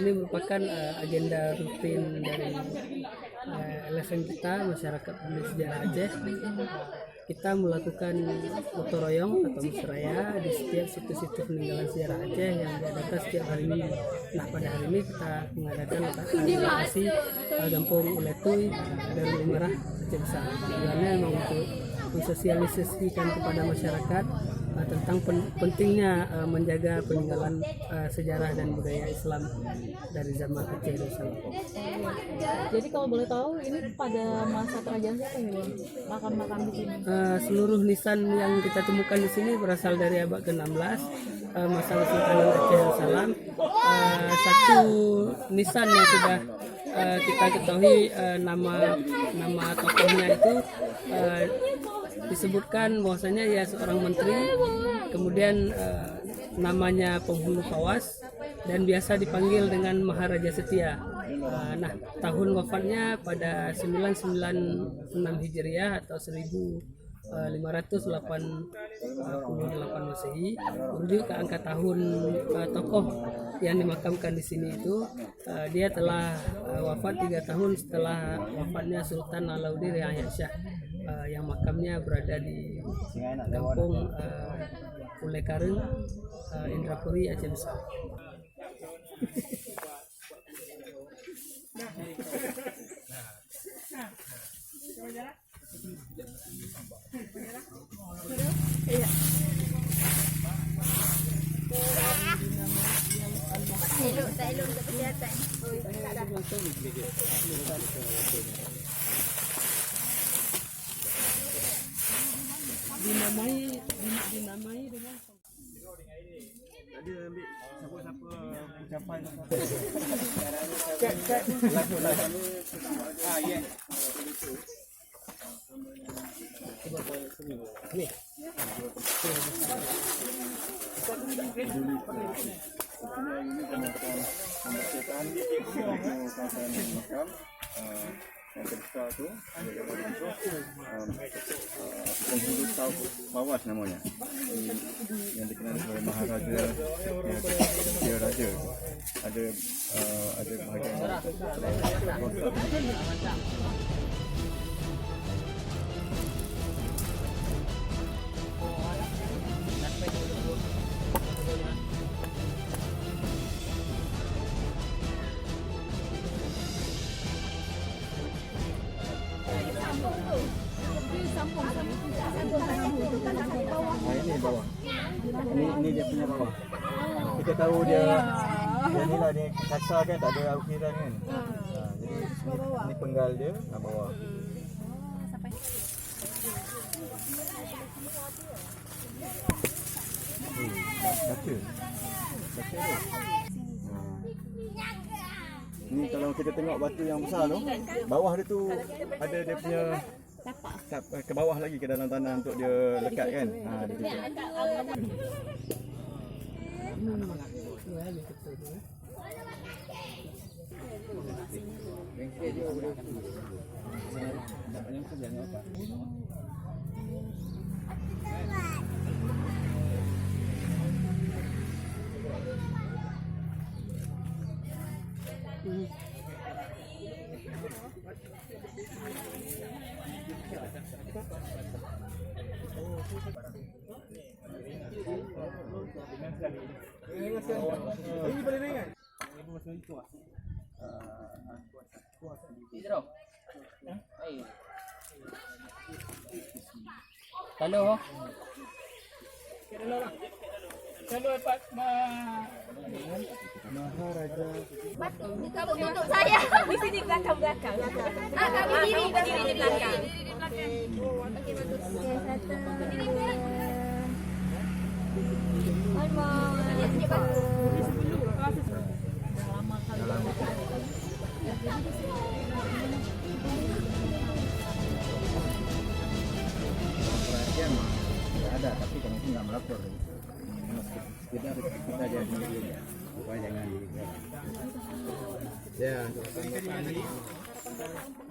ini merupakan agenda rutin dari LSM kita, Masyarakat Peduli Sejarah Aceh. Kita melakukan gotong royong atau musraya di setiap situs-situs peninggalan sejarah Aceh yang diadakan setiap hari Minggu. Nah, pada hari ini kita mengadakan lokasi Kampung Uletuy Darul Umarah Aceh Besar. Tujuannya memang untuk mensosialisasikan kepada masyarakat tentang pentingnya menjaga peninggalan sejarah dan budaya Islam dari zaman Aceh Darussalam. Jadi kalau boleh tahu ini pada masa kerajaan siapa ini makam-makam di sini? Seluruh nisan yang kita temukan di sini berasal dari abad ke-16, masa Kesultanan Aceh Darussalam. Satu nisan yang sudah kita ketahui nama tokohnya itu disebutkan bahwasanya ia seorang menteri, kemudian namanya Penghulu Fawas dan biasa dipanggil dengan Maharaja Setia. Nah, tahun wafatnya pada 996 Hijriah atau 1588 Masehi. Merujuk ke angka tahun tokoh yang dimakamkan di sini itu, dia telah wafat 3 tahun setelah wafatnya Sultan Alauddin Riayat Shah, yang makamnya berada di Kampung Ulekareng, Indrapuri, Aceh Besar. Dinamai dengan Ada ambil siapa-siapa ucapan yes. Yang terbesar tu Penghulu Fawas namanya, yang dikenal sebagai Maharaja Dia Raja. Ada bahagian ini bawah. Ini dia punya bawah. Kita tahu dia ni lah, dia kasar kan, tak ada ukiran kan. Jadi ini penggal dia bawah. Kaca. Ni kalau kita tengok batu yang besar tu, bawah dia tu ada dia punya ke bawah lagi ke dalam tanah untuk dia lekat kan. Dia Kalau Maharaja Kamu tutup saya di sini belakang. Kami berdiri di belakang. Okey, bagus. perhatian tidak ada, tapi kami itu nggak melapor. Kita jadi dia, supaya jangan ya.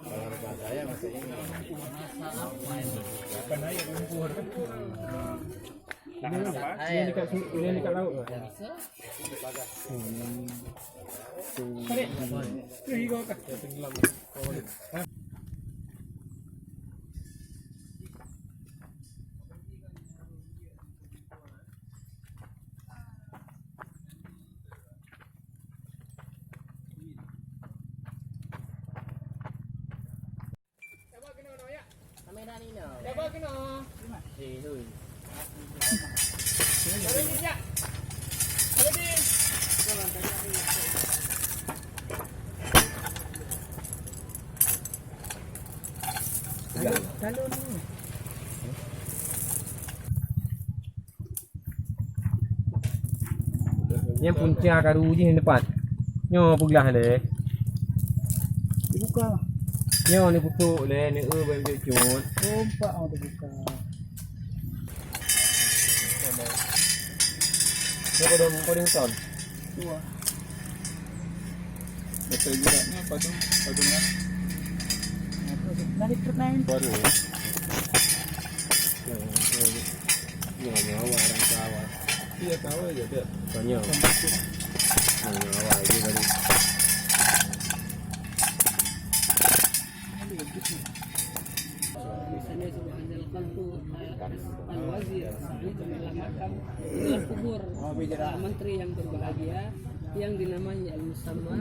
Kalau harapan saya masih ini kapan aja lumpur. Ini dekat laut ke? Kalau ni Yang punca karu je yang depan. Nyo puglah le. dibuka. Nyo ni putuk le ni bang cut. Pompak mau dibuka. Ni kodong ton. Tua. Betul juga ni padungnya. Nari pernain. Baru. Nyo warang kawan. Iya tahu aja dia. Nyo. Nyo awal je tadi. Biasanya sudah andalkan tuh al-wazir itu adalah makam adalah kubur menteri yang berbahagia yang dinamai al-musamma